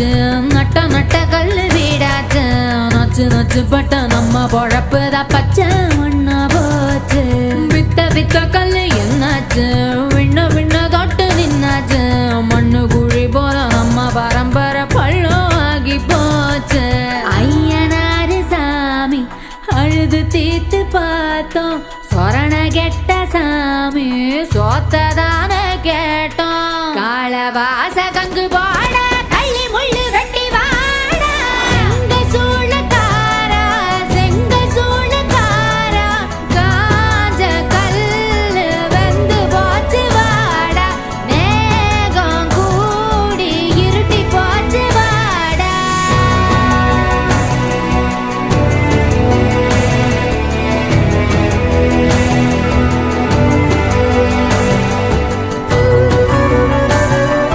வீடாச்சு, நட்ட நட்ட கல்லு வீடாச்சு. நச்சு நச்சு பட்ட நம்ம பொழப்புதான் பச்சை மண்ணா போச்சு. வித்த வித்த கல்லு என்னாச்சு, விண்ண விண்ண தொட்டு நின்னாச்சு. மண்ணு குழி போல நம்ம பரம்பரை பள்ளம் ஆகி போச்சு. ஐயனாரு சாமி அழுது தீத்து பார்த்தோம், சொரண கெட்ட சாமி சோத்ததான கேட்டோம். காலவாச கங்கு போல